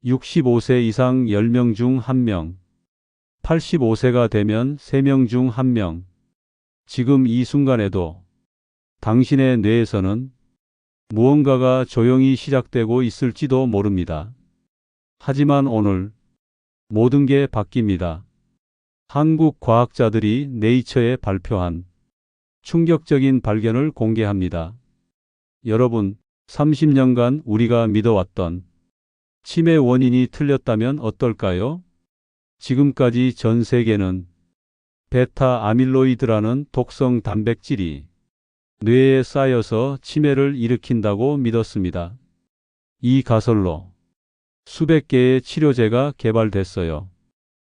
65세 이상 10명 중 1명, 85세가 되면 3명 중 1명. 지금 이 순간에도 당신의 뇌에서는 무언가가 조용히 시작되고 있을지도 모릅니다. 하지만 오늘 모든 게 바뀝니다. 한국 과학자들이 네이처에 발표한 충격적인 발견을 공개합니다. 여러분, 30년간 우리가 믿어왔던 치매 원인이 틀렸다면 어떨까요? 지금까지 전 세계는 베타 아밀로이드라는 독성 단백질이 뇌에 쌓여서 치매를 일으킨다고 믿었습니다. 이 가설로 수백 개의 치료제가 개발됐어요.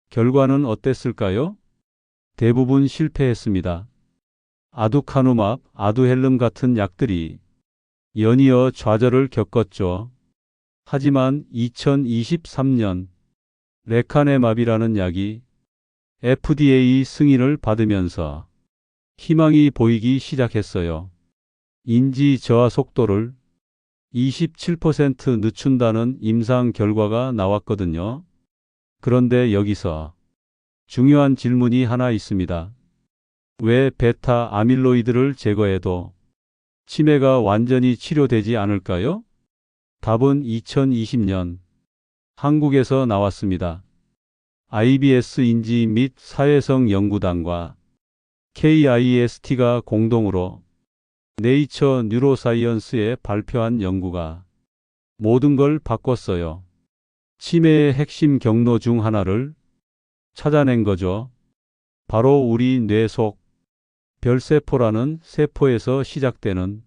결과는 어땠을까요? 대부분 실패했습니다. 아두카누맙, 아두헬름 같은 약들이 연이어 좌절을 겪었죠. 하지만 2023년 레카네맙이라는 약이 FDA 승인을 받으면서 희망이 보이기 시작했어요. 인지 저하 속도를 27% 늦춘다는 임상 결과가 나왔거든요. 그런데 여기서 중요한 질문이 하나 있습니다. 왜 베타 아밀로이드를 제거해도 치매가 완전히 치료되지 않을까요? 답은 2020년 한국에서 나왔습니다. IBS 인지 및 사회성 연구단과 KIST가 공동으로 네이처 뉴로사이언스에 발표한 연구가 모든 걸 바꿨어요. 치매의 핵심 경로 중 하나를 찾아낸 거죠. 바로 우리 뇌 속 별세포라는 세포에서 시작되는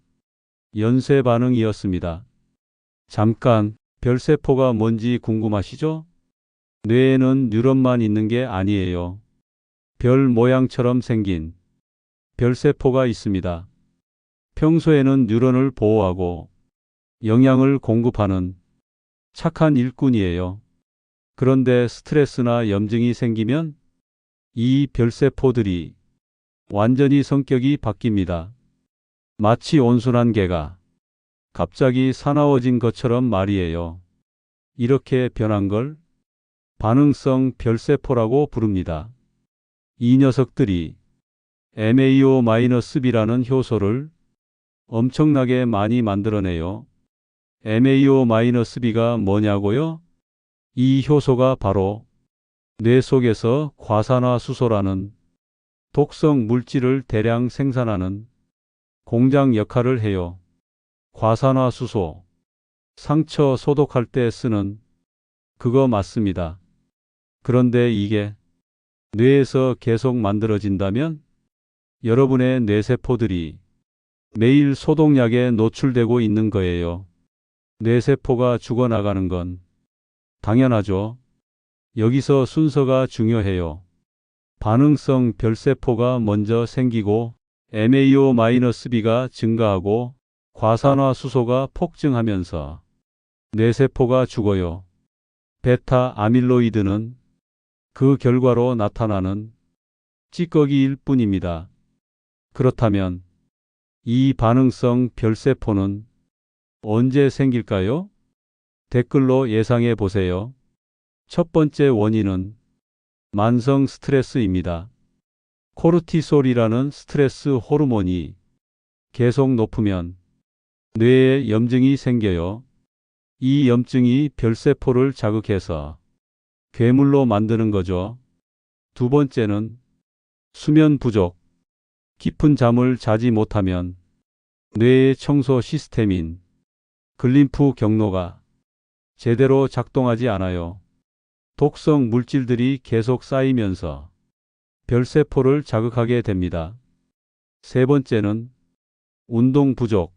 연쇄 반응이었습니다. 잠깐, 별세포가 뭔지 궁금하시죠? 뇌에는 뉴런만 있는 게 아니에요. 별 모양처럼 생긴 별세포가 있습니다. 평소에는 뉴런을 보호하고 영양을 공급하는 착한 일꾼이에요. 그런데 스트레스나 염증이 생기면 이 별세포들이 완전히 성격이 바뀝니다. 마치 온순한 개가 갑자기 사나워진 것처럼 말이에요. 이렇게 변한 걸 반응성 별세포라고 부릅니다. 이 녀석들이 MAO-B라는 효소를 엄청나게 많이 만들어내요. MAO-B가 뭐냐고요? 이 효소가 바로 뇌 속에서 과산화수소라는 독성 물질을 대량 생산하는 공장 역할을 해요. 과산화수소, 상처 소독할 때 쓰는 그거 맞습니다. 그런데 이게 뇌에서 계속 만들어진다면 여러분의 뇌세포들이 매일 소독약에 노출되고 있는 거예요. 뇌세포가 죽어나가는 건 당연하죠. 여기서 순서가 중요해요. 반응성 별세포가 먼저 생기고 MAO-B가 증가하고 과산화수소가 폭증하면서 뇌세포가 죽어요. 베타 아밀로이드는 그 결과로 나타나는 찌꺼기일 뿐입니다. 그렇다면 이 반응성 별세포는 언제 생길까요? 댓글로 예상해 보세요. 첫 번째 원인은 만성 스트레스입니다. 코르티솔이라는 스트레스 호르몬이 계속 높으면 뇌에 염증이 생겨요. 이 염증이 별세포를 자극해서 괴물로 만드는 거죠. 두 번째는 수면 부족. 깊은 잠을 자지 못하면 뇌의 청소 시스템인 글림프 경로가 제대로 작동하지 않아요. 독성 물질들이 계속 쌓이면서 별세포를 자극하게 됩니다. 세 번째는 운동 부족.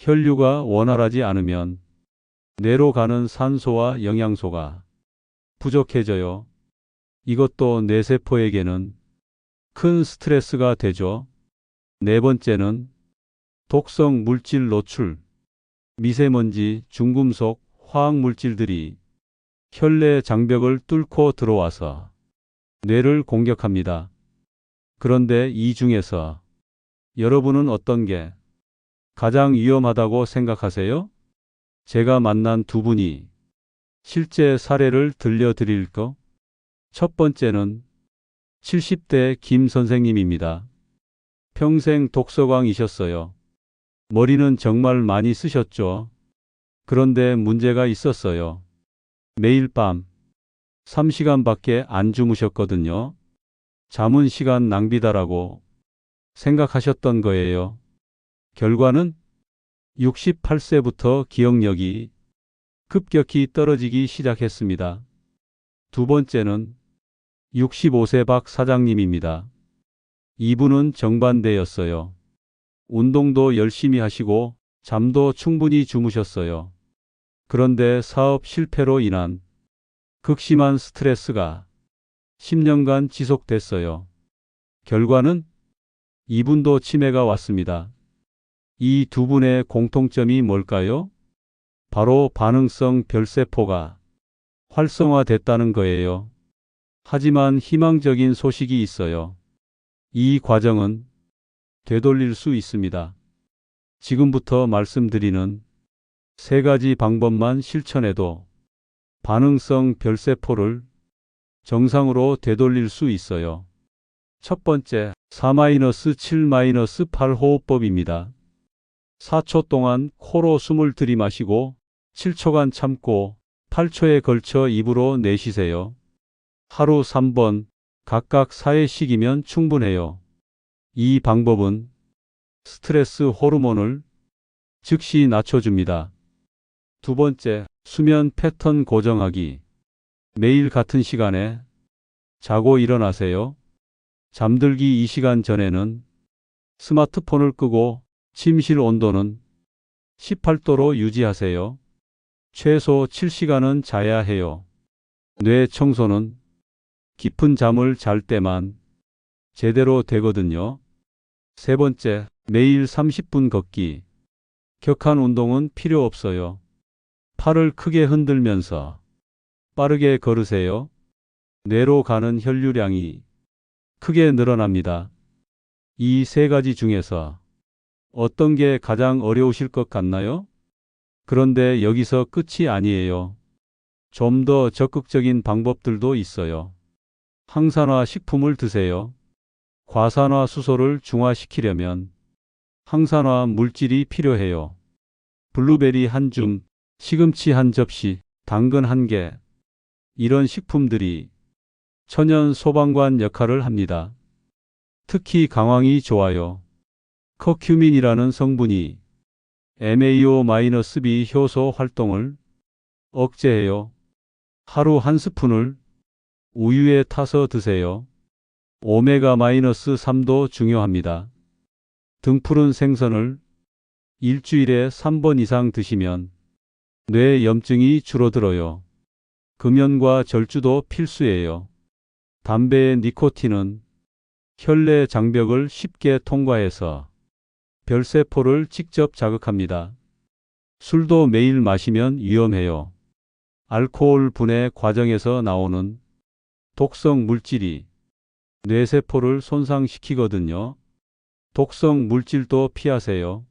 혈류가 원활하지 않으면 뇌로 가는 산소와 영양소가 부족해져요. 이것도 뇌세포에게는 큰 스트레스가 되죠. 네 번째는 독성 물질 노출. 미세먼지, 중금속, 화학물질들이 혈내 장벽을 뚫고 들어와서 뇌를 공격합니다. 그런데 이 중에서 여러분은 어떤 게 가장 위험하다고 생각하세요? 제가 만난 두 분이 실제 사례를 들려드릴까? 첫 번째는 70대 김 선생님입니다. 평생 독서광이셨어요. 머리는 정말 많이 쓰셨죠. 그런데 문제가 있었어요. 매일 밤 3시간밖에 안 주무셨거든요. 잠은 시간 낭비다라고 생각하셨던 거예요. 결과는 68세부터 기억력이 급격히 떨어지기 시작했습니다. 두 번째는 65세 박 사장님입니다. 이분은 정반대였어요. 운동도 열심히 하시고 잠도 충분히 주무셨어요. 그런데 사업 실패로 인한 극심한 스트레스가 10년간 지속됐어요. 결과는 이분도 치매가 왔습니다. 이 두 분의 공통점이 뭘까요? 바로 반응성 별세포가 활성화됐다는 거예요. 하지만 희망적인 소식이 있어요. 이 과정은 되돌릴 수 있습니다. 지금부터 말씀드리는 세 가지 방법만 실천해도 반응성 별세포를 정상으로 되돌릴 수 있어요. 첫 번째, 4-7-8 호흡법입니다. 4초 동안 코로 숨을 들이마시고 7초간 참고 8초에 걸쳐 입으로 내쉬세요. 하루 3번, 각각 4회씩이면 충분해요. 이 방법은 스트레스 호르몬을 즉시 낮춰줍니다. 두 번째, 수면 패턴 고정하기. 매일 같은 시간에 자고 일어나세요. 잠들기 2시간 전에는 스마트폰을 끄고 침실 온도는 18도로 유지하세요. 최소 7시간은 자야 해요. 뇌 청소는 깊은 잠을 잘 때만 제대로 되거든요. 세 번째, 매일 30분 걷기. 격한 운동은 필요 없어요. 팔을 크게 흔들면서 빠르게 걸으세요. 뇌로 가는 혈류량이 크게 늘어납니다. 이 세 가지 중에서 어떤 게 가장 어려우실 것 같나요? 그런데 여기서 끝이 아니에요. 좀 더 적극적인 방법들도 있어요. 항산화 식품을 드세요. 과산화 수소를 중화시키려면 항산화 물질이 필요해요. 블루베리 한 줌, 시금치 한 접시, 당근 한 개. 이런 식품들이 천연 소방관 역할을 합니다. 특히 강황이 좋아요. 커큐민이라는 성분이 MAO-B 효소 활동을 억제해요. 하루 한 스푼을 우유에 타서 드세요. 오메가-3도 중요합니다. 등푸른 생선을 일주일에 3번 이상 드시면 뇌 염증이 줄어들어요. 금연과 절주도 필수예요. 담배의 니코틴은 혈내 장벽을 쉽게 통과해서 별세포를 직접 자극합니다. 술도 매일 마시면 위험해요. 알코올 분해 과정에서 나오는 독성 물질이 뇌세포를 손상시키거든요. 독성 물질도 피하세요.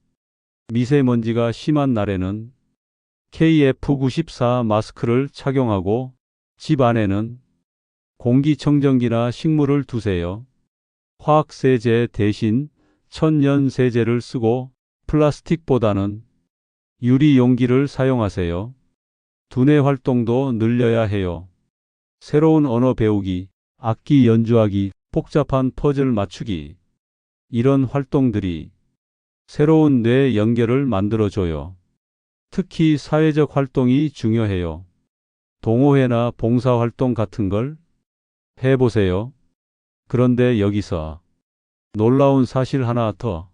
미세먼지가 심한 날에는 KF94 마스크를 착용하고 집 안에는 공기청정기나 식물을 두세요. 화학세제 대신 천연세제를 쓰고 플라스틱보다는 유리 용기를 사용하세요. 두뇌 활동도 늘려야 해요. 새로운 언어 배우기, 악기 연주하기, 복잡한 퍼즐 맞추기. 이런 활동들이 새로운 뇌 연결을 만들어줘요. 특히 사회적 활동이 중요해요. 동호회나 봉사활동 같은 걸 해보세요. 그런데 여기서 놀라운 사실 하나 더.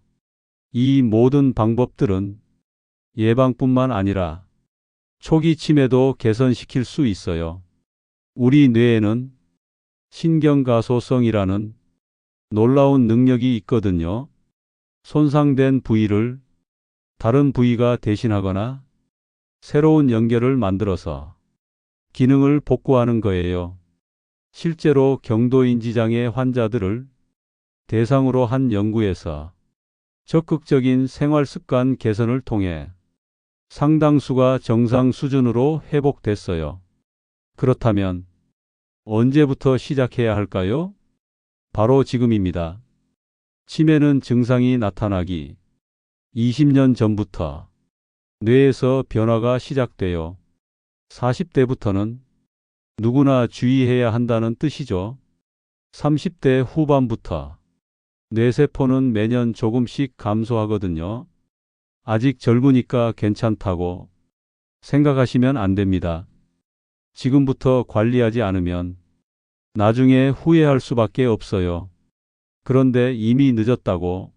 이 모든 방법들은 예방뿐만 아니라 초기 치매도 개선시킬 수 있어요. 우리 뇌에는 신경가소성이라는 놀라운 능력이 있거든요. 손상된 부위를 다른 부위가 대신하거나 새로운 연결을 만들어서 기능을 복구하는 거예요. 실제로 경도인지장애 환자들을 대상으로 한 연구에서 적극적인 생활습관 개선을 통해 상당수가 정상 수준으로 회복됐어요. 그렇다면 언제부터 시작해야 할까요? 바로 지금입니다. 치매는 증상이 나타나기 20년 전부터 뇌에서 변화가 시작돼요. 40대부터는 누구나 주의해야 한다는 뜻이죠. 30대 후반부터 뇌세포는 매년 조금씩 감소하거든요. 아직 젊으니까 괜찮다고 생각하시면 안 됩니다. 지금부터 관리하지 않으면 나중에 후회할 수밖에 없어요. 그런데 이미 늦었다고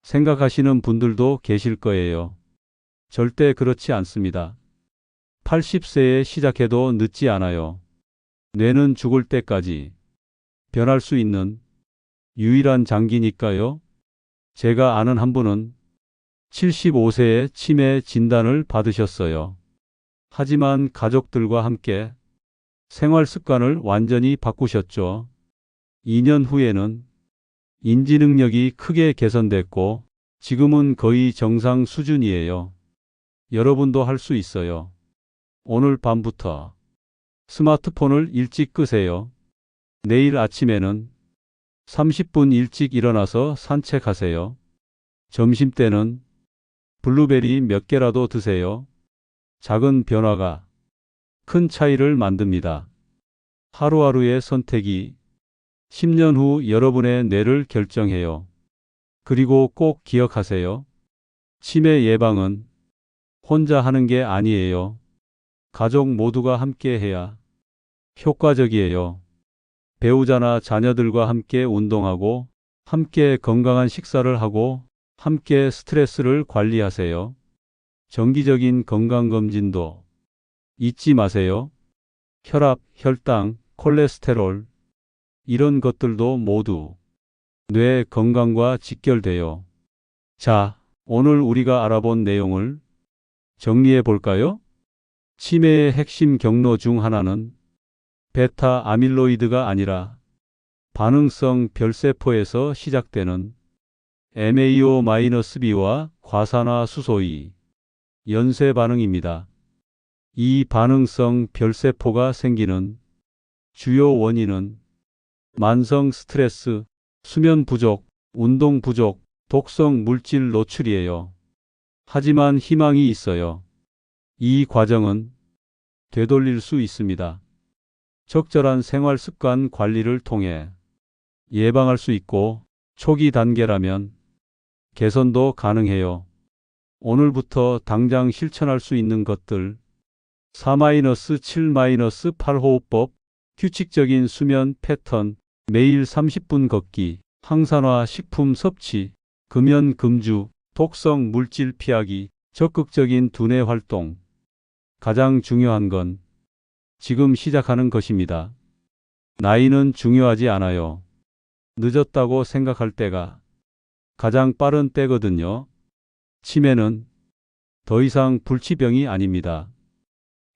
생각하시는 분들도 계실 거예요. 절대 그렇지 않습니다. 80세에 시작해도 늦지 않아요. 뇌는 죽을 때까지 변할 수 있는 유일한 장기니까요. 제가 아는 한 분은 75세에 치매 진단을 받으셨어요. 하지만 가족들과 함께 생활 습관을 완전히 바꾸셨죠. 2년 후에는 인지 능력이 크게 개선됐고 지금은 거의 정상 수준이에요. 여러분도 할 수 있어요. 오늘 밤부터 스마트폰을 일찍 끄세요. 내일 아침에는 30분 일찍 일어나서 산책하세요. 점심때는 블루베리 몇 개라도 드세요. 작은 변화가 큰 차이를 만듭니다. 하루하루의 선택이 10년 후 여러분의 뇌를 결정해요. 그리고 꼭 기억하세요. 치매 예방은 혼자 하는 게 아니에요. 가족 모두가 함께 해야 효과적이에요. 배우자나 자녀들과 함께 운동하고, 함께 건강한 식사를 하고, 함께 스트레스를 관리하세요. 정기적인 건강검진도 잊지 마세요. 혈압, 혈당, 콜레스테롤, 이런 것들도 모두 뇌 건강과 직결돼요. 자, 오늘 우리가 알아본 내용을 정리해 볼까요? 치매의 핵심 경로 중 하나는 베타 아밀로이드가 아니라 반응성 별세포에서 시작되는 MAO-B와 과산화수소2 연쇄 반응입니다. 이 반응성 별세포가 생기는 주요 원인은 만성 스트레스, 수면 부족, 운동 부족, 독성 물질 노출이에요. 하지만 희망이 있어요. 이 과정은 되돌릴 수 있습니다. 적절한 생활 습관 관리를 통해 예방할 수 있고 초기 단계라면 개선도 가능해요. 오늘부터 당장 실천할 수 있는 것들 4-7-8 호흡법, 규칙적인 수면 패턴, 매일 30분 걷기, 항산화 식품 섭취, 금연 금주, 독성 물질 피하기, 적극적인 두뇌 활동. 가장 중요한 건 지금 시작하는 것입니다. 나이는 중요하지 않아요. 늦었다고 생각할 때가 가장 빠른 때거든요. 치매는 더 이상 불치병이 아닙니다.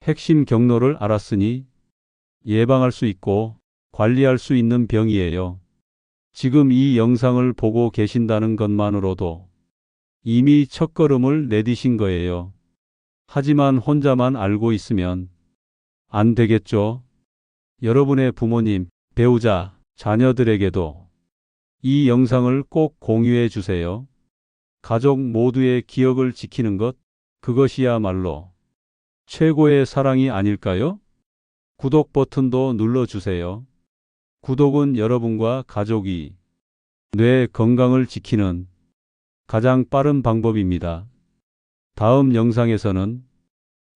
핵심 경로를 알았으니 예방할 수 있고 관리할 수 있는 병이에요. 지금 이 영상을 보고 계신다는 것만으로도 이미 첫걸음을 내디신 거예요. 하지만 혼자만 알고 있으면 안 되겠죠? 여러분의 부모님, 배우자, 자녀들에게도 이 영상을 꼭 공유해 주세요. 가족 모두의 기억을 지키는 것, 그것이야말로 최고의 사랑이 아닐까요? 구독 버튼도 눌러주세요. 구독은 여러분과 가족이 뇌 건강을 지키는 가장 빠른 방법입니다. 다음 영상에서는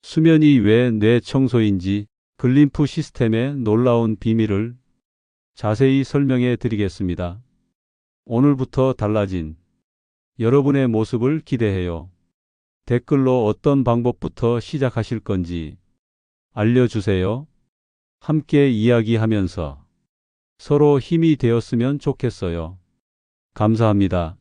수면이 왜 뇌 청소인지, 글림프 시스템의 놀라운 비밀을 자세히 설명해 드리겠습니다. 오늘부터 달라진 여러분의 모습을 기대해요. 댓글로 어떤 방법부터 시작하실 건지 알려주세요. 함께 이야기하면서 서로 힘이 되었으면 좋겠어요. 감사합니다.